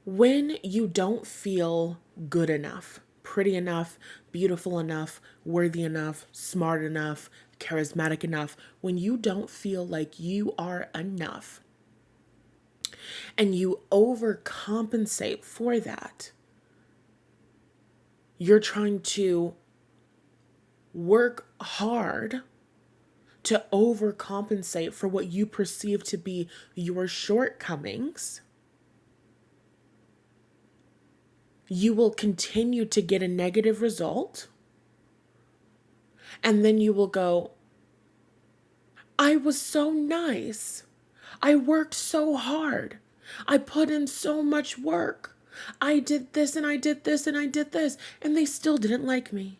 When you don't feel good enough, pretty enough, beautiful enough, worthy enough, smart enough, charismatic enough, when you don't feel like you are enough and you overcompensate for that, you're trying to work hard to overcompensate for what you perceive to be your shortcomings, you will continue to get a negative result. And then you will go, I was so nice. I worked so hard. I put in so much work. I did this and I did this and I did this. And they still didn't like me.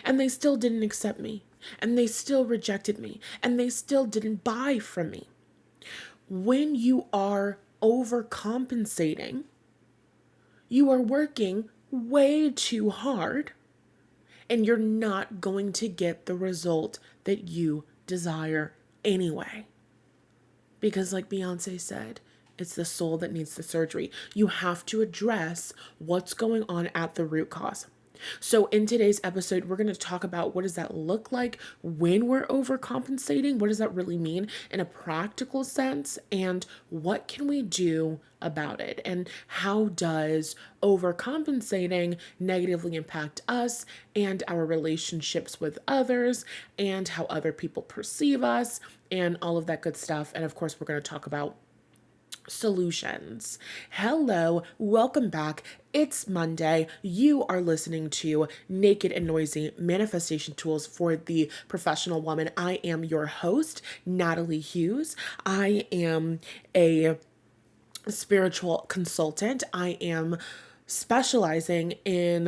And they still didn't accept me. And they still rejected me. And they still didn't buy from me. When you are overcompensating, you are working way too hard and you're not going to get the result that you desire anyway. Because, like Beyonce said, it's the soul that needs the surgery. You have to address what's going on at the root cause. So in today's episode, we're going to talk about what does that look like when we're overcompensating? What does that really mean in a practical sense? And what can we do about it? And how does overcompensating negatively impact us and our relationships with others and how other people perceive us and all of that good stuff? And of course, we're going to talk about solutions. Hello, welcome back. It's Monday. You are listening to Naked and Noisy Manifestation Tools for the Professional Woman. I am your host, Natalie Hughes. I am a spiritual consultant. I specialize in,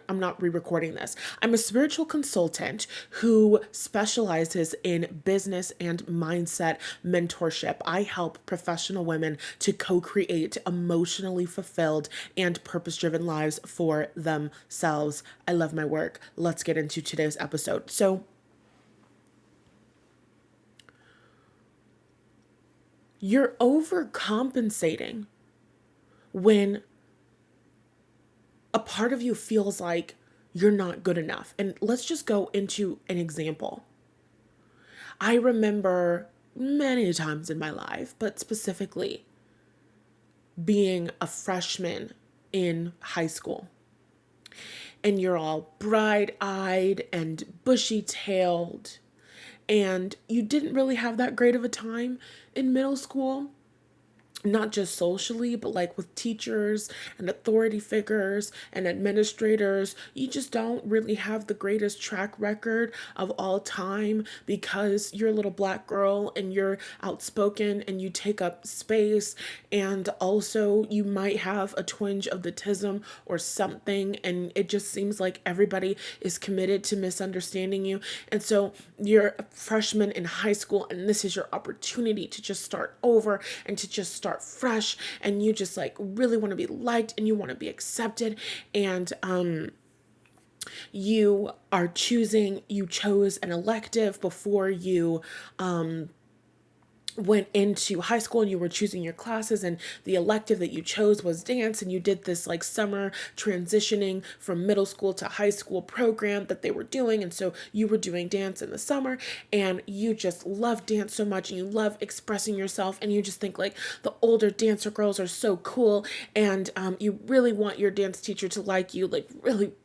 I'm not re-recording this. I'm a spiritual consultant who specializes in business and mindset mentorship. I help professional women to co-create emotionally fulfilled and purpose-driven lives for themselves. I love my work. Let's get into today's episode. So, you're overcompensating when a part of you feels like you're not good enough. And let's just go into an example. I remember many times in my life, but specifically being a freshman in high school. And you're all bright-eyed and bushy-tailed, and you didn't really have that great of a time in middle school. Not just socially, but like with teachers and authority figures and administrators. You just don't really have the greatest track record of all time because you're a little black girl and you're outspoken and you take up space. And also you might have a twinge of the autism or something. And it just seems like everybody is committed to misunderstanding you. And so you're a freshman in high school and this is your opportunity to just start over and to just start fresh, and you just like really want to be liked and you want to be accepted, and you chose an elective before you went into high school, and you were choosing your classes, and the elective that you chose was dance, and you did this like summer transitioning from middle school to high school program that they were doing, and so you were doing dance in the summer, and you just love dance so much, and you love expressing yourself, and you just think like the older dancer girls are so cool, and you really want your dance teacher to like you, like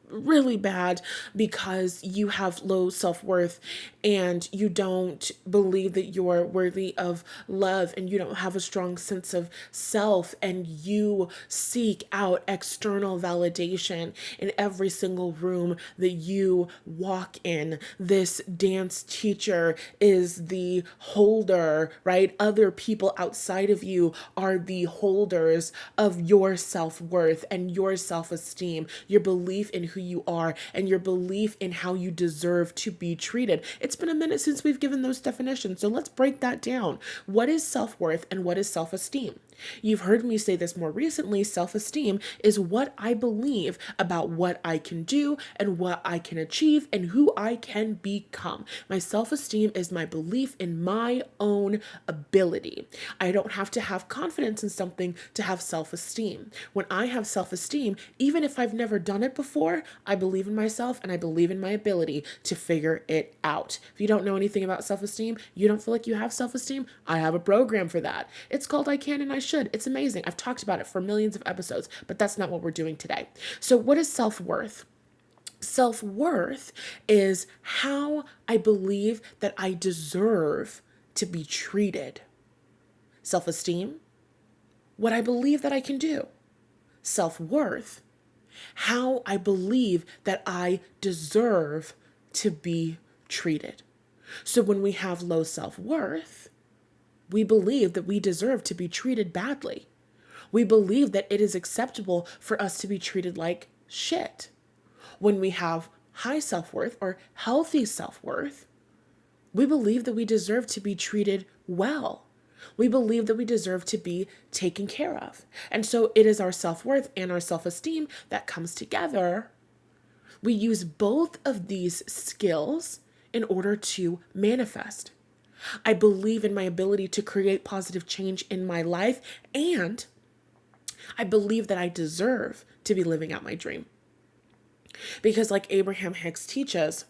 really bad, because you have low self-worth and you don't believe that you're worthy of love, and you don't have a strong sense of self, and you seek out external validation in every single room that you walk in. This dance teacher is the holder, right? Other people outside of you are the holders of your self-worth and your self-esteem, your belief in who you are, and your belief in how you deserve to be treated. It's been a minute since we've given those definitions, so let's break that down. What is self-worth and what is self-esteem? You've heard me say this more recently. Self-esteem is what I believe about what I can do and what I can achieve and who I can become. My self-esteem is my belief in my own ability. I don't have to have confidence in something to have self-esteem. When I have self-esteem, even if I've never done it before, I believe in myself and I believe in my ability to figure it out. If you don't know anything about self-esteem, you don't feel like you have self-esteem, I have a program for that. It's called I Can and I Should. It's amazing. I've talked about it for millions of episodes, but that's not what we're doing today. So what is self-worth? Self-worth is how I believe that I deserve to be treated. Self-esteem, what I believe that I can do. Self-worth, how I believe that I deserve to be treated. So when we have low self-worth, we believe that we deserve to be treated badly. We believe that it is acceptable for us to be treated like shit. When we have high self-worth or healthy self-worth, we believe that we deserve to be treated well. We believe that we deserve to be taken care of. And so it is our self-worth and our self-esteem that comes together. We use both of these skills in order to manifest. I believe in my ability to create positive change in my life, and I believe that I deserve to be living out my dream. Because like Abraham Hicks teaches,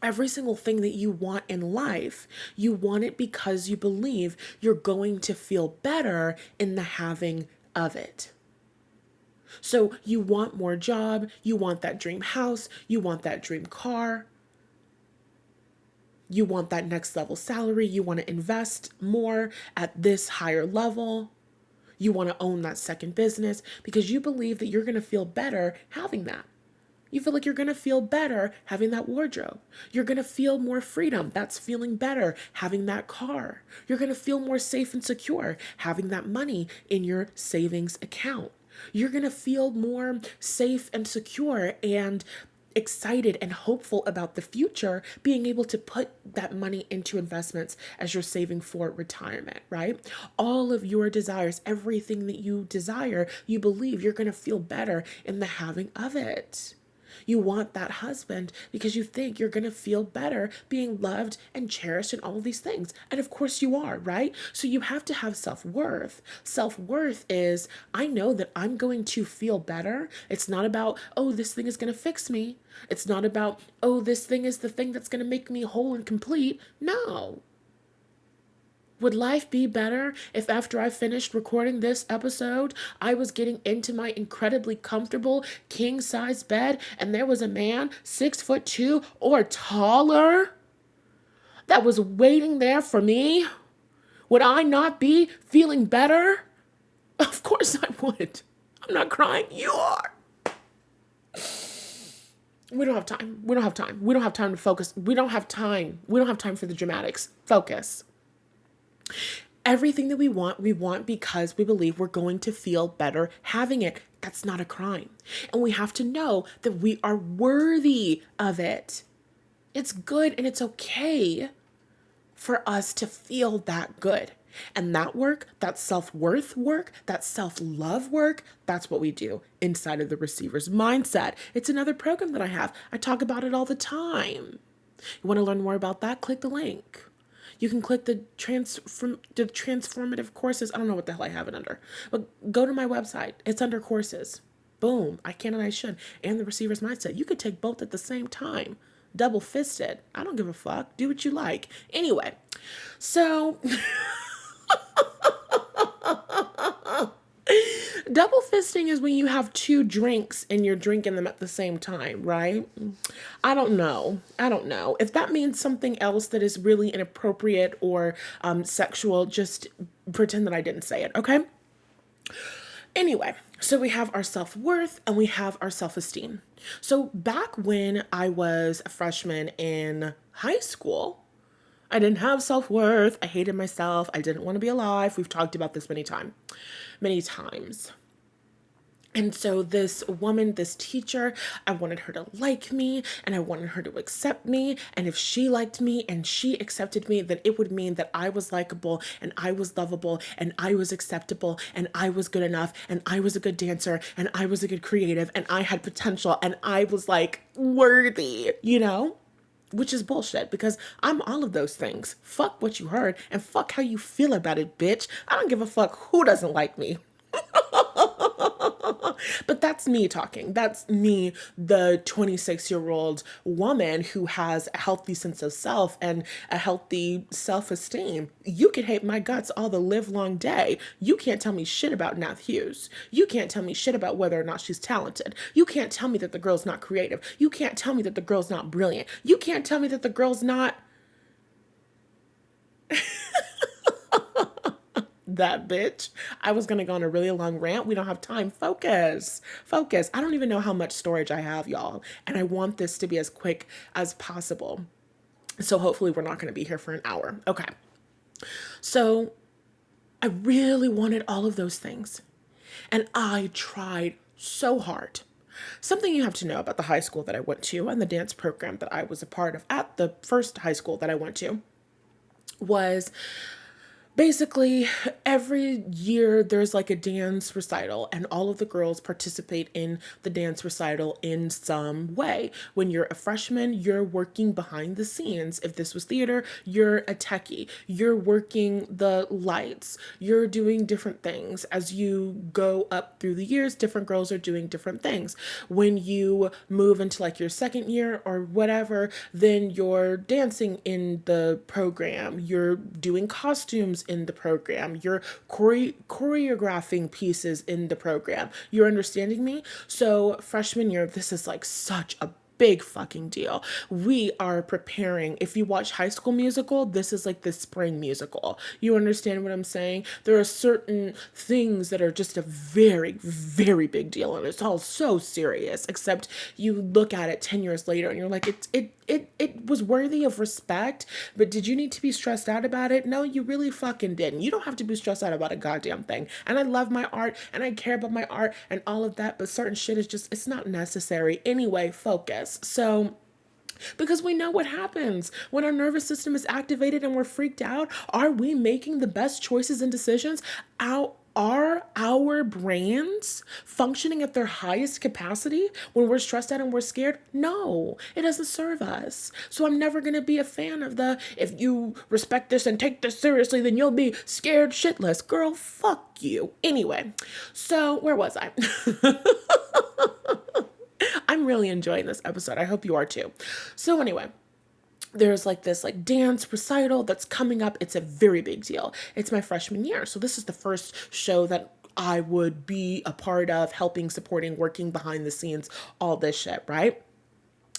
every single thing that you want in life, you want it because you believe you're going to feel better in the having of it. So you want more job, you want that dream house, you want that dream car, you want that next level salary, you want to invest more at this higher level, you want to own that second business because you believe that you're going to feel better having that. You feel like you're going to feel better having that wardrobe. You're going to feel more freedom. That's feeling better having that car. You're going to feel more safe and secure having that money in your savings account. You're going to feel more safe and secure and excited and hopeful about the future, being able to put that money into investments as you're saving for retirement, right? All of your desires, everything that you desire, you believe you're going to feel better in the having of it. You want that husband because you think you're going to feel better being loved and cherished and all of these things. And of course you are, right? So you have to have self-worth. Self-worth is, I know that I'm going to feel better. It's not about, oh, this thing is going to fix me. It's not about, oh, this thing is the thing that's going to make me whole and complete. No. Would life be better if after I finished recording this episode, I was getting into my incredibly comfortable king-size bed and there was a man 6'2" or taller that was waiting there for me? Would I not be feeling better? Of course I would. I'm not crying. You are. We don't have time. We don't have time. We don't have time to focus. We don't have time. We don't have time for the dramatics. Focus. Everything that we want because we believe we're going to feel better having it. That's not a crime. And we have to know that we are worthy of it. It's good and it's okay for us to feel that good. And that work, that self-worth work, that self-love work, that's what we do inside of the receiver's mindset. It's another program that I have. I talk about it all the time. You want to learn more about that? Click the link. You can click the transformative courses. I don't know what the hell I have it under. But go to my website. It's under courses. Boom. I Can and I Should. And the receiver's mindset. You could take both at the same time. Double fisted. I don't give a fuck. Do what you like. Anyway. So... Double fisting is when you have two drinks and you're drinking them at the same time, right? I don't know. If that means something else that is really inappropriate or sexual, just pretend that I didn't say it, okay? Anyway, so we have our self-worth and we have our self-esteem. So back when I was a freshman in high school, I didn't have self-worth. I hated myself. I didn't want to be alive. We've talked about this many times. And so this woman, this teacher, I wanted her to like me and I wanted her to accept me. And if she liked me and she accepted me, then it would mean that I was likable and I was lovable and I was acceptable and I was good enough and I was a good dancer and I was a good creative and I had potential and I was like worthy, you know? Which is bullshit because I'm all of those things. Fuck what you heard and fuck how you feel about it, bitch. I don't give a fuck who doesn't like me. But that's me talking. That's me, the 26-year-old woman who has a healthy sense of self and a healthy self-esteem. You can hate my guts all the live long day. You can't tell me shit about Nath Hughes. You can't tell me shit about whether or not she's talented. You can't tell me that the girl's not creative. You can't tell me that the girl's not brilliant. You can't tell me that the girl's not that bitch. I was gonna go on a really long rant. We don't have time. Focus. Focus. I don't even know how much storage I have, y'all. And I want this to be as quick as possible. So hopefully we're not gonna be here for an hour. Okay. So I really wanted all of those things. And I tried so hard. Something you have to know about the high school that I went to and the dance program that I was a part of at the first high school that I went to was basically, every year there's like a dance recital, and all of the girls participate in the dance recital in some way. When you're a freshman, you're working behind the scenes. If this was theater, you're a techie. You're working the lights. You're doing different things. As you go up through the years, different girls are doing different things. When you move into like your second year or whatever, then you're dancing in the program. You're doing costumes in the program. You're choreographing pieces in the program. You're understanding me? So freshman year, this is like such a big fucking deal. We are preparing. If you watch High School Musical, this is like the spring musical. You understand what I'm saying? There are certain things that are just a very, very big deal, and it's all so serious. Except you look at it 10 years later, and you're like, it was worthy of respect. But did you need to be stressed out about it? No, you really fucking didn't. You don't have to be stressed out about a goddamn thing. And I love my art, and I care about my art, and all of that. But certain shit is just, it's not necessary. Anyway, focus. So, because we know what happens when our nervous system is activated and we're freaked out. Are we making the best choices and decisions? Are our brains functioning at their highest capacity when we're stressed out and we're scared? No, it doesn't serve us. So I'm never going to be a fan of the, if you respect this and take this seriously, then you'll be scared shitless. Girl, fuck you. Anyway, so where was I? I'm really enjoying this episode. I hope you are too. So anyway, there's like this like dance recital that's coming up. It's a very big deal. It's my freshman year. So this is the first show that I would be a part of, helping, supporting, working behind the scenes, all this shit, right?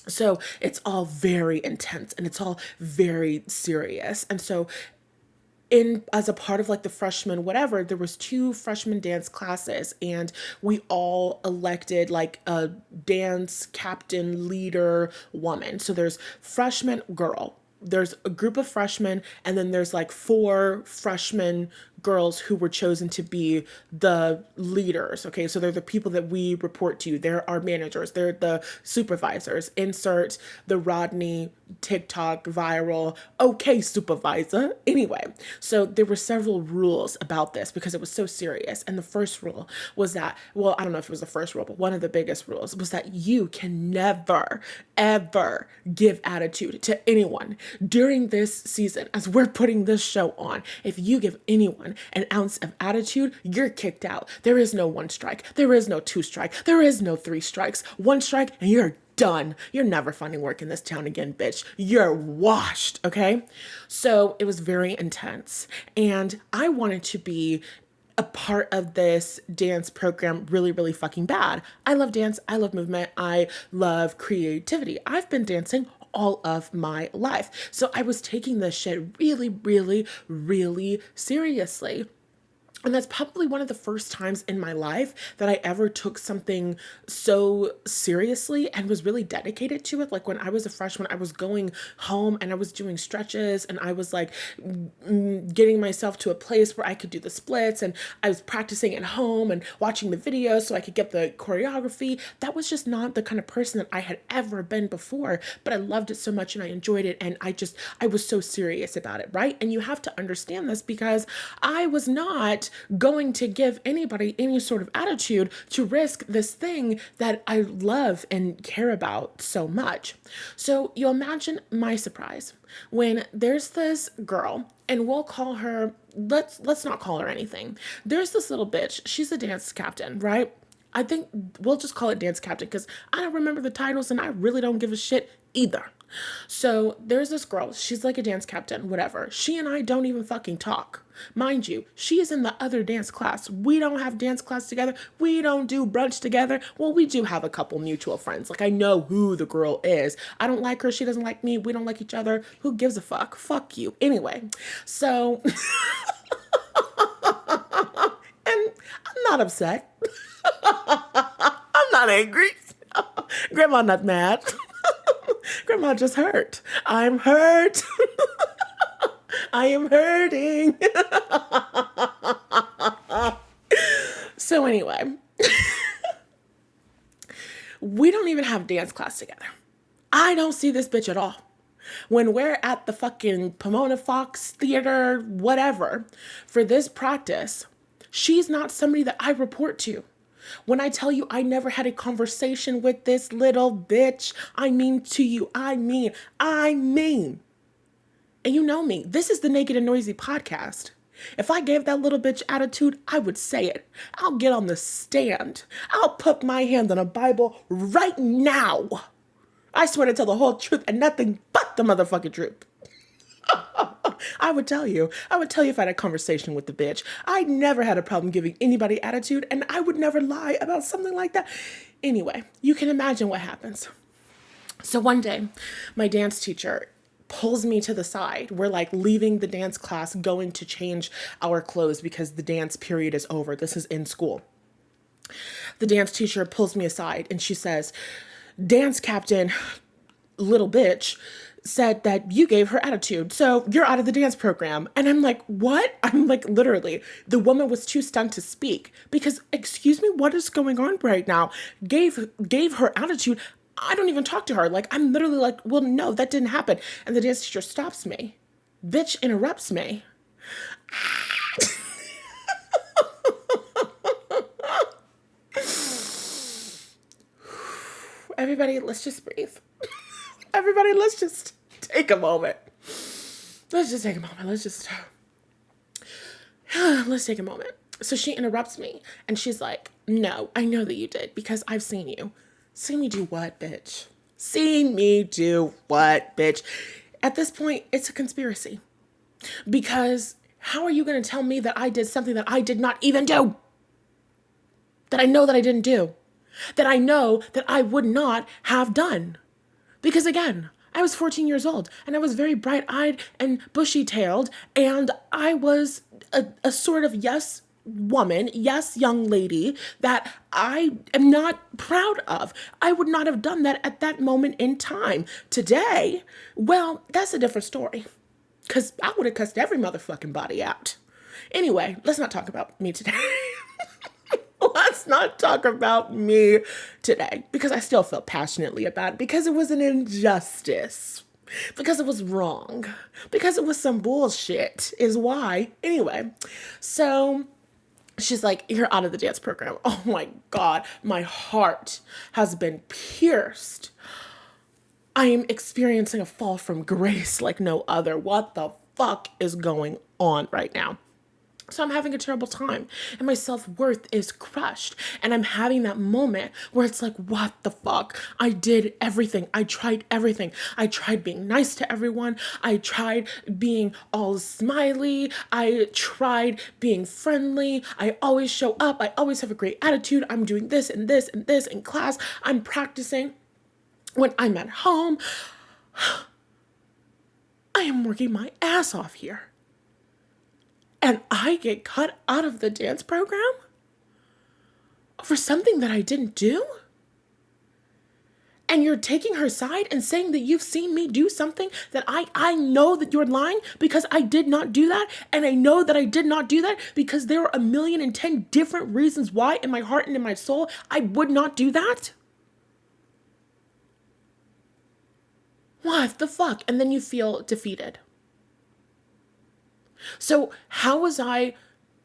So it's all very intense and it's all very serious. And so in as a part of like the freshman whatever, there was two freshman dance classes, and we all elected like a dance captain leader woman. So there's freshman girl, there's a group of freshmen, and then there's like four freshman girls who were chosen to be the leaders. Okay, so they're the people that we report to. They're our managers. They're the supervisors. Insert the Rodney TikTok viral, okay, supervisor. Anyway, so there were several rules about this because it was so serious. And the first rule was that, well, I don't know if it was the first rule, but one of the biggest rules was that you can never, ever give attitude to anyone during this season as we're putting this show on. If you give anyone an ounce of attitude, you're kicked out. There is no one strike. There is no two strike. There is no three strikes. One strike and you're done. You're never finding work in this town again, bitch. You're washed, okay? So it was very intense. And I wanted to be a part of this dance program really, really fucking bad. I love dance. I love movement. I love creativity. I've been dancing all of my life. So I was taking this shit really, really, really seriously. And that's probably one of the first times in my life that I ever took something so seriously and was really dedicated to it. Like when I was a freshman, I was going home and I was doing stretches and I was like getting myself to a place where I could do the splits, and I was practicing at home and watching the videos so I could get the choreography. That was just not the kind of person that I had ever been before, but I loved it so much and I enjoyed it. And I was so serious about it, right? And you have to understand this because I was not going to give anybody any sort of attitude to risk this thing that I love and care about so much. So you imagine my surprise when there's this girl, and we'll call her, let's not call her anything. There's this little bitch. She's a dance captain, right? I think we'll just call it dance captain because I don't remember the titles and I really don't give a shit either. So there's this girl, she's like a dance captain, whatever. She and I don't even fucking talk. Mind you, she is in the other dance class. We don't have dance class together. We don't do brunch together. Well, we do have a couple mutual friends. Like I know who the girl is. I don't like her. She doesn't like me. We don't like each other. Who gives a fuck? Fuck you. Anyway, so, and I'm not upset. I'm not angry. Grandma not mad. Grandma just hurt. I'm hurt. I am hurting. So anyway, we don't even have dance class together. I don't see this bitch at all. When we're at the fucking Pomona Fox Theater, whatever, for this practice, she's not somebody that I report to. When I tell you I never had a conversation with this little bitch, I mean to you, I mean. And you know me, this is the Naked and Noisy podcast. If I gave that little bitch attitude, I would say it. I'll get on the stand. I'll put my hand on a Bible right now. I swear to tell the whole truth and nothing but the motherfucking truth. I would tell you if I had a conversation with the bitch. I never had a problem giving anybody attitude, and I would never lie about something like that. Anyway, you can imagine what happens. So one day, my dance teacher pulls me to the side. We're like leaving the dance class, going to change our clothes because the dance period is over. This is in school. The dance teacher pulls me aside and she says, "Dance captain, little bitch, said that you gave her attitude, so you're out of the dance program." And I'm like, what? I'm like, literally, the woman was too stunned to speak because, excuse me, what is going on right now? Gave her attitude. I don't even talk to her. Like, I'm literally like, well, no, that didn't happen. And the dance teacher stops me. Bitch interrupts me. Everybody, let's just breathe. Everybody, let's just take a moment. Let's take a moment. So she interrupts me and she's like, "No, I know that you did because I've seen you." Seen me do what, bitch? Seen me do what, bitch? At this point, it's a conspiracy. Because how are you going to tell me that I did something that I did not even do? That I know that I didn't do? That I know that I would not have done? Because again, I was 14 years old and I was very bright-eyed and bushy-tailed, and I was a sort of yes woman, yes young lady that I am not proud of. I would not have done that at that moment in time. Today, well, that's a different story because I would have cussed every motherfucking body out. Anyway, let's not talk about me today. Let's not talk about me today because I still feel passionately about it because it was an injustice, because it was wrong, because it was some bullshit is why. Anyway, so she's like, "You're out of the dance program." Oh my God, my heart has been pierced. I am experiencing a fall from grace like no other. What the fuck is going on right now? So I'm having a terrible time and my self-worth is crushed. And I'm having that moment where it's like, what the fuck? I did everything. I tried everything. I tried being nice to everyone. I tried being all smiley. I tried being friendly. I always show up. I always have a great attitude. I'm doing this and this and this in class. I'm practicing when I'm at home. I am working my ass off here. and I get cut out of the dance program for something that I didn't do? And you're taking her side and saying that you've seen me do something that I know that you're lying because I did not do that. And I know that I did not do that because there are 1,010,000 different reasons why in my heart and in my soul I would not do that. What the fuck? And then you feel defeated. So how was I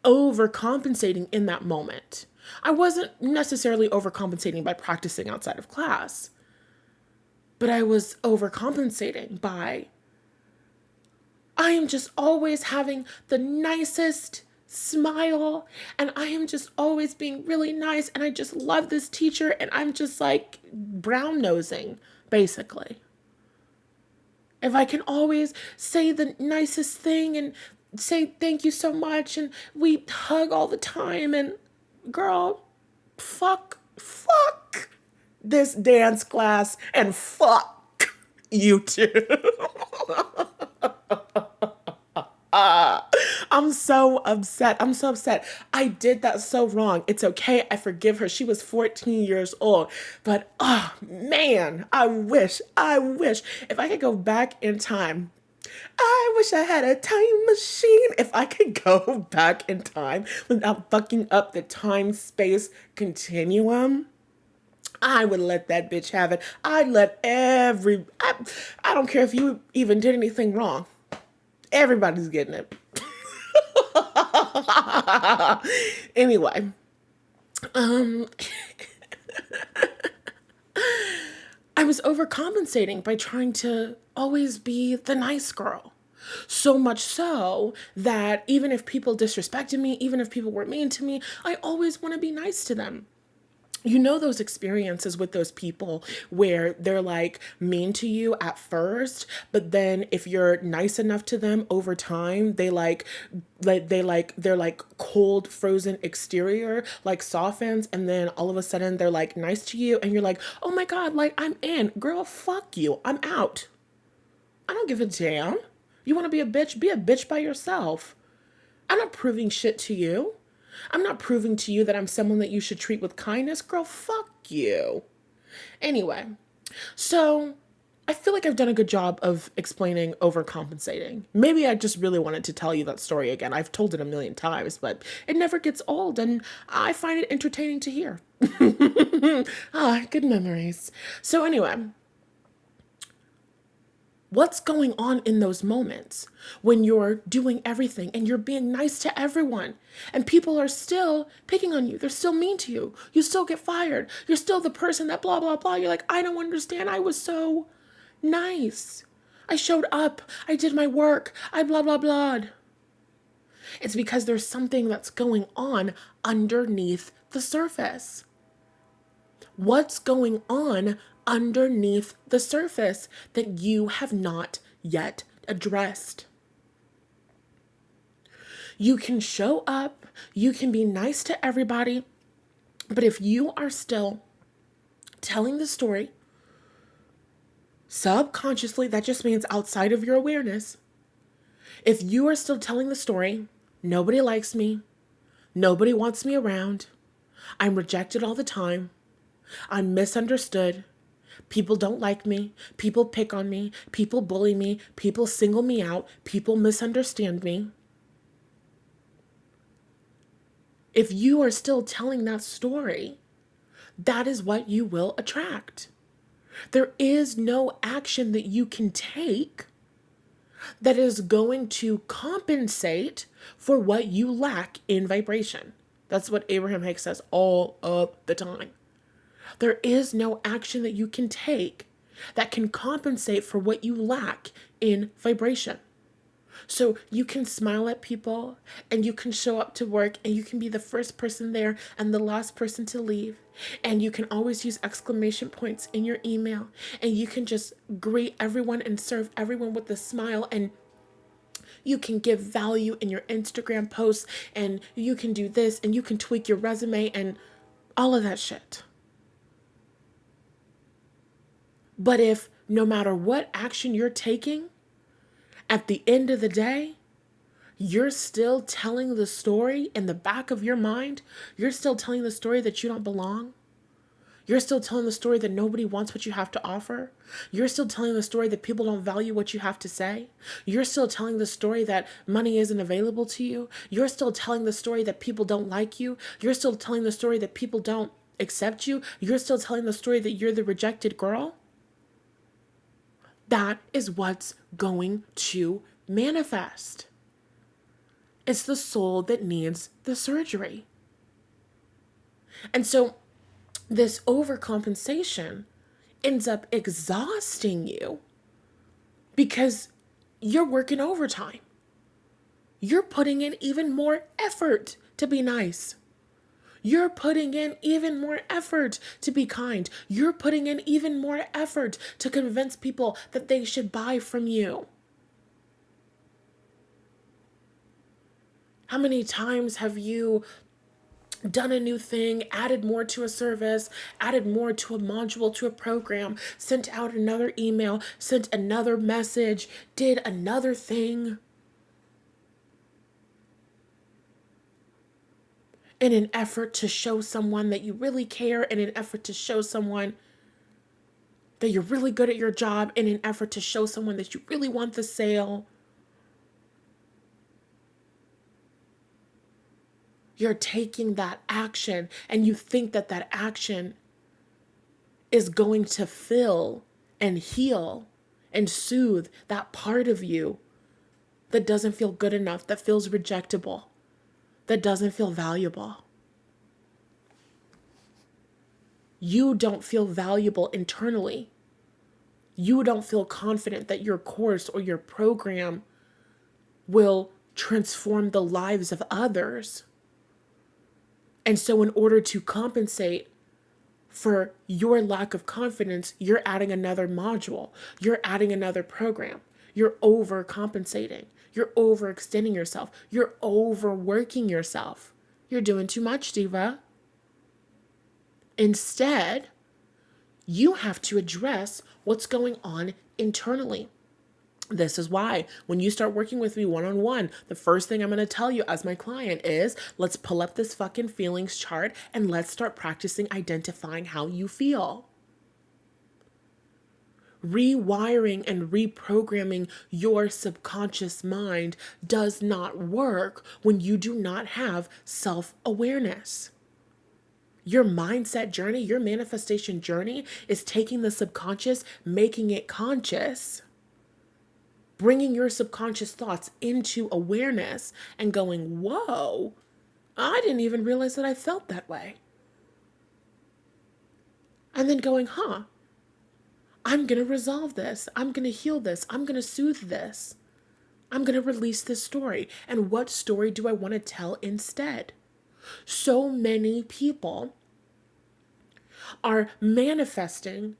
overcompensating in that moment? I wasn't necessarily overcompensating by practicing outside of class, but I was overcompensating by, I am just always having the nicest smile, and I am just always being really nice, and I just love this teacher, and I'm just like brown nosing, basically. If I can always say the nicest thing and say thank you so much, and we hug all the time, and girl, fuck this dance class, and fuck you too. I'm so upset. I'm so upset. I did that so wrong. It's okay. I forgive her. She was 14 years old. But, oh, man, I wish if I could go back in time. I wish I had a time machine. If I could go back in time without fucking up the time-space continuum, I would let that bitch have it. I'd let I don't care if you even did anything wrong. Everybody's getting it. Anyway, I was overcompensating by trying to always be the nice girl. So much so that even if people disrespected me, even if people were mean to me, I always want to be nice to them. You know those experiences with those people where they're like mean to you at first, but then if you're nice enough to them over time, they're like cold frozen exterior like softens, and then all of a sudden they're like nice to you and you're like, "Oh my God, like I'm in. Girl, fuck you. I'm out. I don't give a damn. You want to be a bitch? Be a bitch by yourself. I'm not proving shit to you. I'm not proving to you that I'm someone that you should treat with kindness. Girl, fuck you." Anyway, so I feel like I've done a good job of explaining overcompensating. Maybe I just really wanted to tell you that story again. I've told it a million times, but it never gets old, and I find it entertaining to hear. Good memories. So anyway, what's going on in those moments when you're doing everything and you're being nice to everyone and people are still picking on you? They're still mean to you. You still get fired. You're still the person that blah, blah, blah. You're like, I don't understand. I was so nice. I showed up. I did my work. I blah, blah, blah. It's because there's something that's going on underneath the surface. What's going on underneath the surface that you have not yet addressed? You can show up, you can be nice to everybody, but if you are still telling the story subconsciously, that just means outside of your awareness. If you are still telling the story, nobody likes me, nobody wants me around, I'm rejected all the time, I'm misunderstood, people don't like me, people pick on me, people bully me, people single me out, people misunderstand me. If you are still telling that story, that is what you will attract. There is no action that you can take that is going to compensate for what you lack in vibration. That's what Abraham Hicks says all of the time. There is no action that you can take that can compensate for what you lack in vibration. So you can smile at people and you can show up to work and you can be the first person there and the last person to leave. And you can always use exclamation points in your email and you can just greet everyone and serve everyone with a smile, and you can give value in your Instagram posts, and you can do this and you can tweak your resume and all of that shit. But if no matter what action you're taking, at the end of the day, you're still telling the story in the back of your mind. You're still telling the story that you don't belong. You're still telling the story that nobody wants what you have to offer. You're still telling the story that people don't value what you have to say. You're still telling the story that money isn't available to you. You're still telling the story that people don't like you. You're still telling the story that people don't accept you. You're still telling the story that you're the rejected girl. That is what's going to manifest. It's the soul that needs the surgery. And so this overcompensation ends up exhausting you because you're working overtime. You're putting in even more effort to be nice. You're putting in even more effort to be kind. You're putting in even more effort to convince people that they should buy from you. How many times have you done a new thing, added more to a service, added more to a module, to a program, sent out another email, sent another message, did another thing in an effort to show someone that you really care, in an effort to show someone that you're really good at your job, in an effort to show someone that you really want the sale? You're taking that action and you think that that action is going to fill and heal and soothe that part of you that doesn't feel good enough, that feels rejectable, that doesn't feel valuable. You don't feel valuable internally. You don't feel confident that your course or your program will transform the lives of others. And so in order to compensate for your lack of confidence, you're adding another module. You're adding another program. You're overcompensating. You're overextending yourself. You're overworking yourself. You're doing too much, diva. Instead, you have to address what's going on internally. This is why when you start working with me one-on-one, the first thing I'm going to tell you as my client is, let's pull up this fucking feelings chart and let's start practicing identifying how you feel. Rewiring and reprogramming your subconscious mind does not work when you do not have self-awareness. Your mindset journey, your manifestation journey is taking the subconscious, making it conscious, bringing your subconscious thoughts into awareness and going, whoa, I didn't even realize that I felt that way. And then going, I'm going to resolve this. I'm going to heal this. I'm going to soothe this. I'm going to release this story. And what story do I want to tell instead? So many people are manifesting,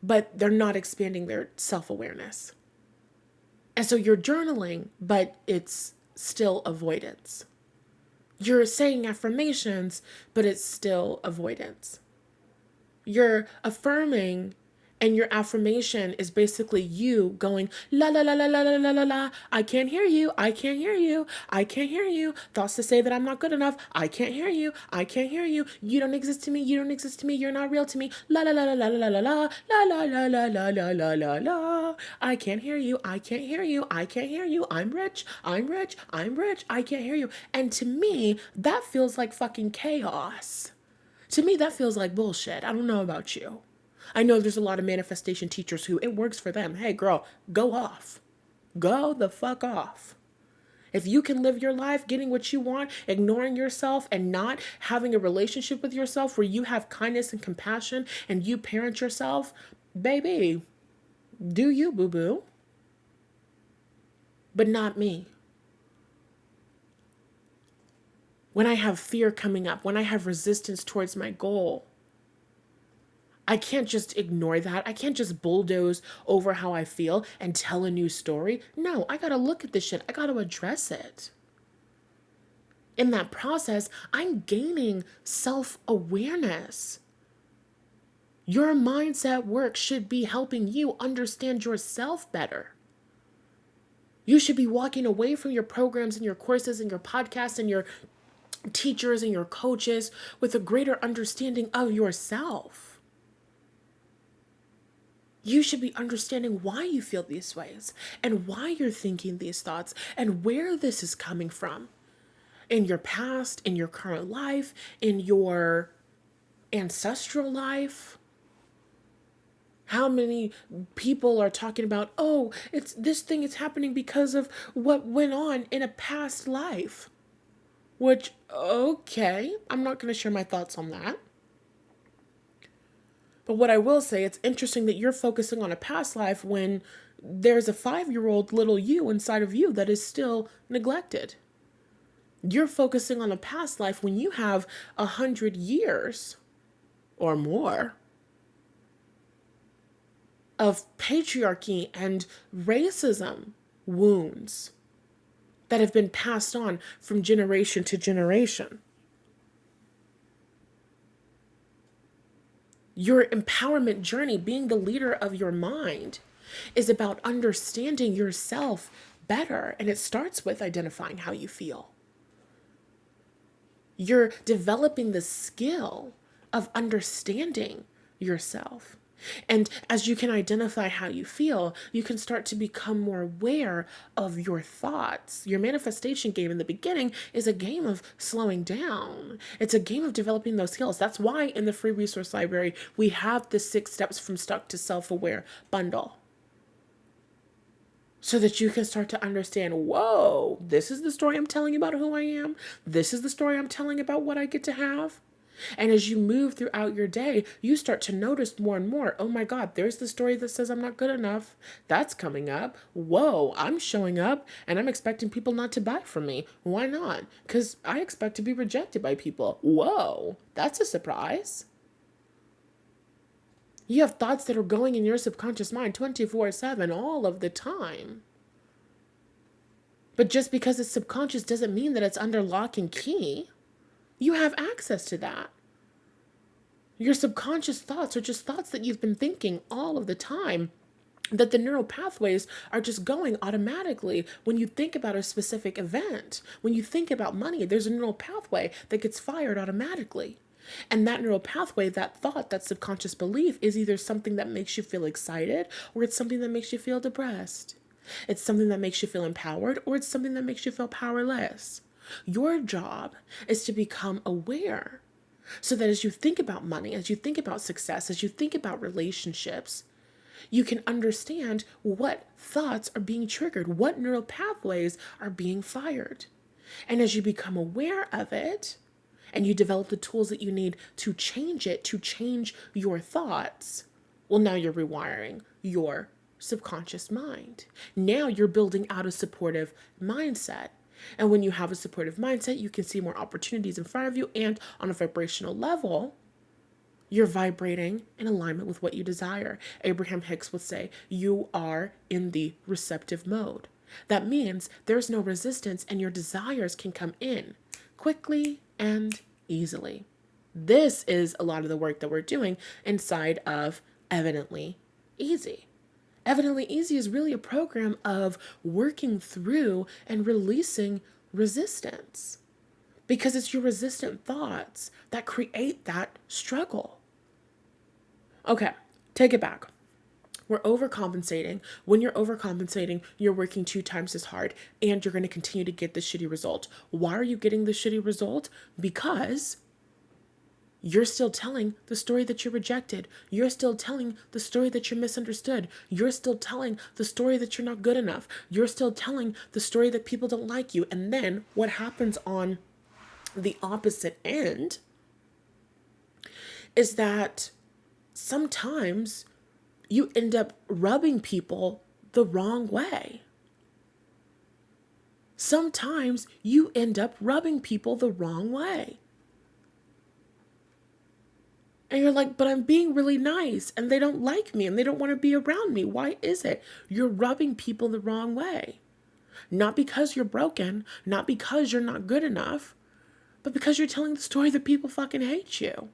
but they're not expanding their self-awareness. And so you're journaling, but it's still avoidance. You're saying affirmations, but it's still avoidance. You're affirming, and your affirmation is basically you going, la la la la la la la la la. I can't hear you. I can't hear you. I can't hear you. Thoughts to say that I'm not good enough. I can't hear you. I can't hear you. You don't exist to me. You don't exist to me. You're not real to me. La la la la la la la la la la la la la la la la. I can't hear you. I can't hear you. I can't hear you. I'm rich. I'm rich. I'm rich. I can't hear you. And to me, that feels like fucking chaos. To me, that feels like bullshit. I don't know about you. I know there's a lot of manifestation teachers who it works for them. Hey, girl, go off. Go the fuck off. If you can live your life getting what you want, ignoring yourself, and not having a relationship with yourself where you have kindness and compassion and you parent yourself, baby, do you, boo-boo. But not me. When I have fear coming up, when I have resistance towards my goal, I can't just ignore that. I can't just bulldoze over how I feel and tell a new story. No, I gotta look at this shit. I gotta address it. In that process, I'm gaining self-awareness. Your mindset work should be helping you understand yourself better. You should be walking away from your programs and your courses and your podcasts and your teachers and your coaches with a greater understanding of yourself. You should be understanding why you feel these ways and why you're thinking these thoughts and where this is coming from in your past, in your current life, in your ancestral life. How many people are talking about, oh, it's this thing is happening because of what went on in a past life? Which, okay, I'm not going to share my thoughts on that. But what I will say, it's interesting that you're focusing on a past life when there's a 5-year-old little you inside of you that is still neglected. You're focusing on a past life when you have 100 years or more of patriarchy and racism wounds that have been passed on from generation to generation. Your empowerment journey, being the leader of your mind, is about understanding yourself better, and it starts with identifying how you feel. You're developing the skill of understanding yourself. And as you can identify how you feel, you can start to become more aware of your thoughts. Your manifestation game in the beginning is a game of slowing down. It's a game of developing those skills. That's why in the free resource library, we have the 6 steps from stuck to self-aware bundle. So that you can start to understand, whoa, this is the story I'm telling about who I am. This is the story I'm telling about what I get to have. And as you move throughout your day, you start to notice more and more, oh my God, there's the story that says I'm not good enough. That's coming up. Whoa, I'm showing up and I'm expecting people not to buy from me. Why not? Because I expect to be rejected by people. Whoa, that's a surprise. You have thoughts that are going in your subconscious mind 24/7 all of the time. But just because it's subconscious doesn't mean that it's under lock and key. You have access to that. Your subconscious thoughts are just thoughts that you've been thinking all of the time, that the neural pathways are just going automatically when you think about a specific event. When you think about money, there's a neural pathway that gets fired automatically. And that neural pathway, that thought, that subconscious belief is either something that makes you feel excited or it's something that makes you feel depressed. It's something that makes you feel empowered or it's something that makes you feel powerless. Your job is to become aware so that as you think about money, as you think about success, as you think about relationships, you can understand what thoughts are being triggered, what neural pathways are being fired. And as you become aware of it, and you develop the tools that you need to change it, to change your thoughts, well, now you're rewiring your subconscious mind. Now you're building out a supportive mindset. And when you have a supportive mindset, you can see more opportunities in front of you. And on a vibrational level, you're vibrating in alignment with what you desire. Abraham Hicks would say, you are in the receptive mode. That means there's no resistance and your desires can come in quickly and easily. This is a lot of the work that we're doing inside of Evidently Easy. Evidently Easy is really a program of working through and releasing resistance, because it's your resistant thoughts that create that struggle. Okay, take it back. We're overcompensating. When you're overcompensating, you're working 2 times as hard and you're going to continue to get the shitty result. Why are you getting the shitty result? Because you're still telling the story that you're rejected. You're still telling the story that you're misunderstood. You're still telling the story that you're not good enough. You're still telling the story that people don't like you. And then what happens on the opposite end is that sometimes you end up rubbing people the wrong way. Sometimes you end up rubbing people the wrong way. And you're like, but I'm being really nice and they don't like me and they don't want to be around me. Why is it? You're rubbing people the wrong way. Not because you're broken, not because you're not good enough, but because you're telling the story that people fucking hate you.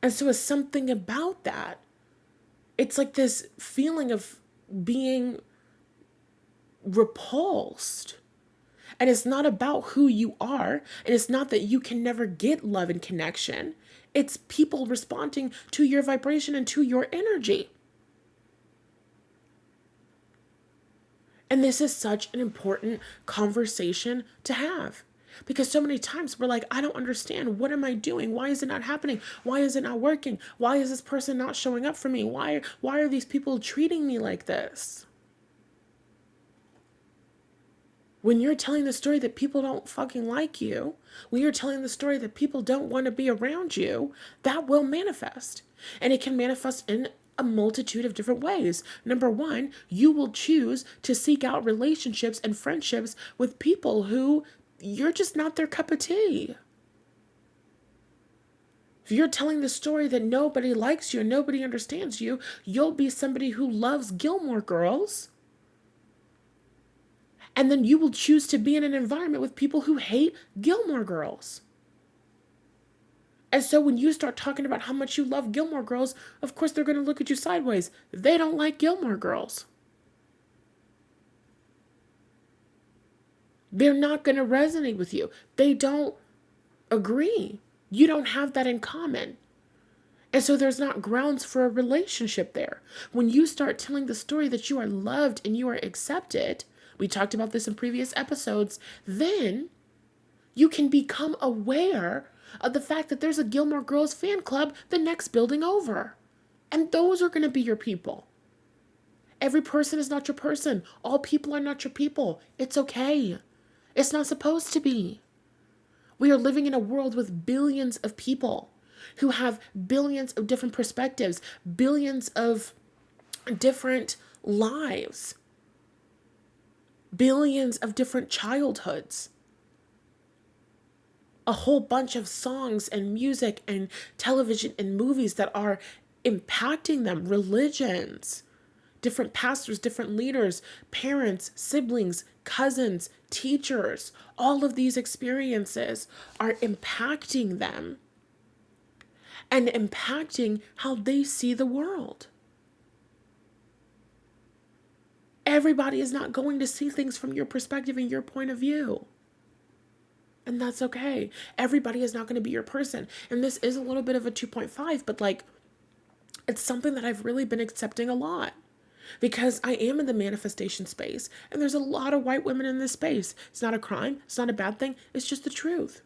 And so it's something about that. It's like this feeling of being repulsed. And it's not about who you are. And it's not that you can never get love and connection. It's people responding to your vibration and to your energy. And this is such an important conversation to have. Because so many times we're like, I don't understand. What am I doing? Why is it not happening? Why is it not working? Why is this person not showing up for me? Why are these people treating me like this? When you're telling the story that people don't fucking like you, when you're telling the story that people don't want to be around you, that will manifest. And it can manifest in a multitude of different ways. Number one, you will choose to seek out relationships and friendships with people who you're just not their cup of tea. If you're telling the story that nobody likes you and nobody understands you, you'll be somebody who loves Gilmore Girls. And then you will choose to be in an environment with people who hate Gilmore Girls. And so when you start talking about how much you love Gilmore Girls, of course they're going to look at you sideways. They don't like Gilmore Girls. They're not going to resonate with you. They don't agree. You don't have that in common. And so there's not grounds for a relationship there. When you start telling the story that you are loved and you are accepted, we talked about this in previous episodes, then you can become aware of the fact that there's a Gilmore Girls fan club the next building over. And those are going to be your people. Every person is not your person. All people are not your people. It's okay. It's not supposed to be. We are living in a world with billions of people who have billions of different perspectives, billions of different lives, billions of different childhoods, a whole bunch of songs and music and television and movies that are impacting them, religions, different pastors, different leaders, parents, siblings, cousins, teachers. All of these experiences are impacting them and impacting how they see the world. Everybody is not going to see things from your perspective and your point of view. And that's okay. Everybody is not going to be your person. And this is a little bit of a 2.5, but like, it's something that I've really been accepting a lot. Because I am in the manifestation space. And there's a lot of white women in this space. It's not a crime. It's not a bad thing. It's just the truth.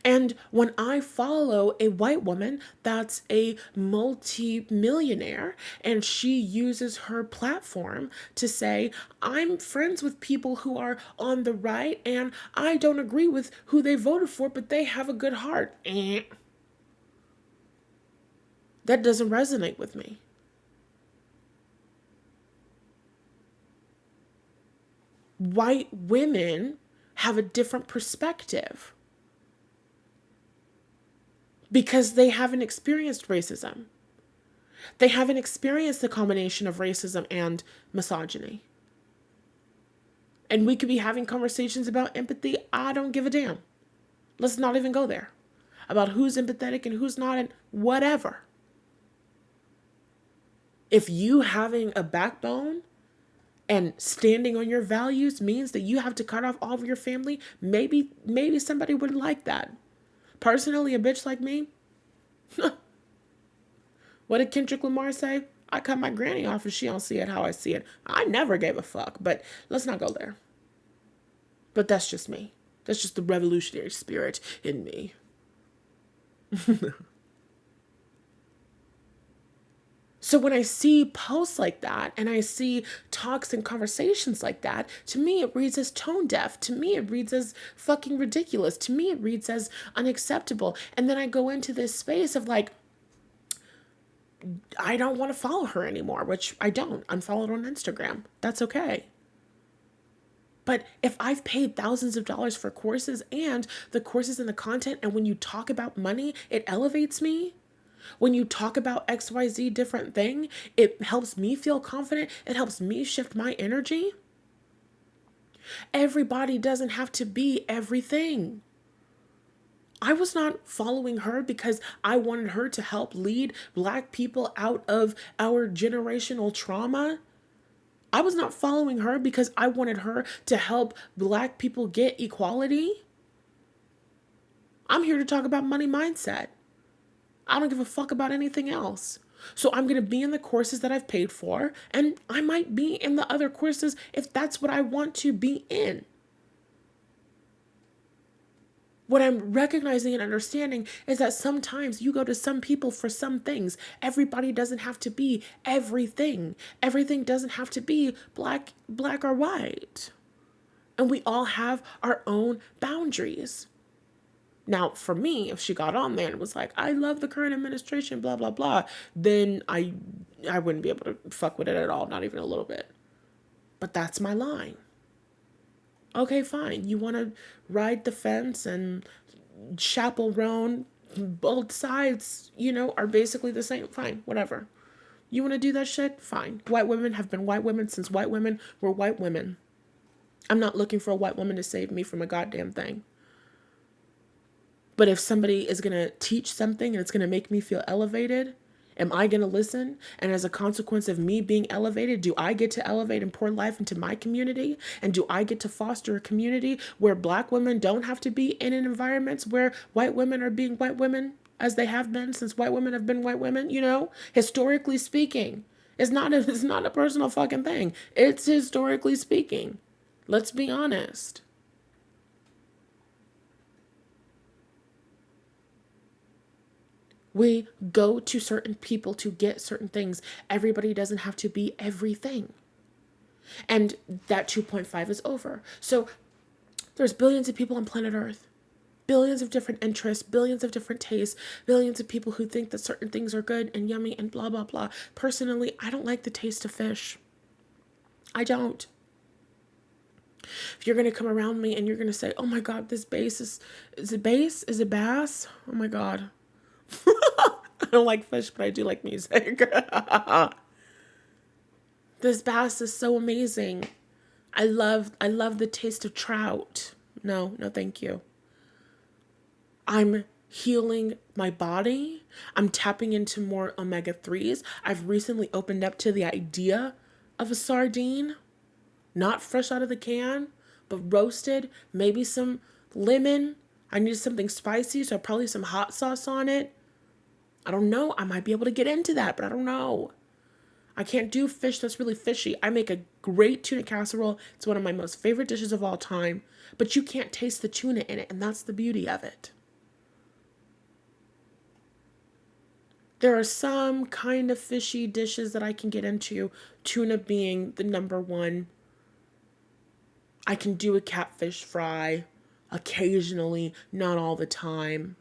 And when I follow a white woman that's a multi-millionaire and she uses her platform to say, I'm friends with people who are on the right and I don't agree with who they voted for, but they have a good heart. That doesn't resonate with me. White women have a different perspective because they haven't experienced racism. They haven't experienced the combination of racism and misogyny. And we could be having conversations about empathy. I don't give a damn. Let's not even go there. About who's empathetic and who's not and whatever. If you having a backbone and standing on your values means that you have to cut off all of your family, maybe somebody would like that. Personally, a bitch like me, what did Kendrick Lamar say? I cut my granny off and she don't see it how I see it. I never gave a fuck, but let's not go there. But that's just me. That's just the revolutionary spirit in me. So when I see posts like that and I see talks and conversations like that, to me it reads as tone deaf. To me it reads as fucking ridiculous. To me it reads as unacceptable. And then I go into this space of like, I don't want to follow her anymore, which I don't. Unfollowed on Instagram. That's okay. But if I've paid thousands of dollars for courses and the courses and the content, and when you talk about money, it elevates me. When you talk about XYZ different thing, it helps me feel confident. It helps me shift my energy. Everybody doesn't have to be everything. I was not following her because I wanted her to help lead Black people out of our generational trauma. I was not following her because I wanted her to help Black people get equality. I'm here to talk about money mindset. I don't give a fuck about anything else. So I'm going to be in the courses that I've paid for, and I might be in the other courses if that's what I want to be in. What I'm recognizing and understanding is that sometimes you go to some people for some things. Everybody doesn't have to be everything. Everything doesn't have to be black or white. And we all have our own boundaries. Now, for me, if she got on there and was like, I love the current administration, blah, blah, blah, then I wouldn't be able to fuck with it at all, not even a little bit. But that's my line. Okay, fine. You want to ride the fence and chaperone, both sides, are basically the same. Fine, whatever. You want to do that shit? Fine. White women have been white women since white women were white women. I'm not looking for a white woman to save me from a goddamn thing. But if somebody is going to teach something and it's going to make me feel elevated, am I going to listen? And as a consequence of me being elevated, do I get to elevate and pour life into my community? And do I get to foster a community where Black women don't have to be in environments where white women are being white women, as they have been since white women have been white women, historically speaking? It's not a personal fucking thing. It's historically speaking. Let's be honest. We go to certain people to get certain things. Everybody doesn't have to be everything. And that 2.5 is over. So there's billions of people on planet Earth. Billions of different interests, billions of different tastes, billions of people who think that certain things are good and yummy and blah, blah, blah. Personally, I don't like the taste of fish. I don't. If you're going to come around me and you're going to say, oh my God, this bass is it bass? Is it bass? Oh my God. I don't like fish, but I do like music. This bass is so amazing. I love the taste of trout. No, thank you. I'm healing my body. I'm tapping into more omega-3s. I've recently opened up to the idea of a sardine, not fresh out of the can, but roasted, maybe some lemon. I need something spicy, so probably some hot sauce on it. I don't know. I might be able to get into that, but I don't know. I can't do fish that's really fishy. I make a great tuna casserole. It's one of my most favorite dishes of all time, but you can't taste the tuna in it, and that's the beauty of it. There are some kind of fishy dishes that I can get into, tuna being the number one. I can do a catfish fry occasionally, not all the time.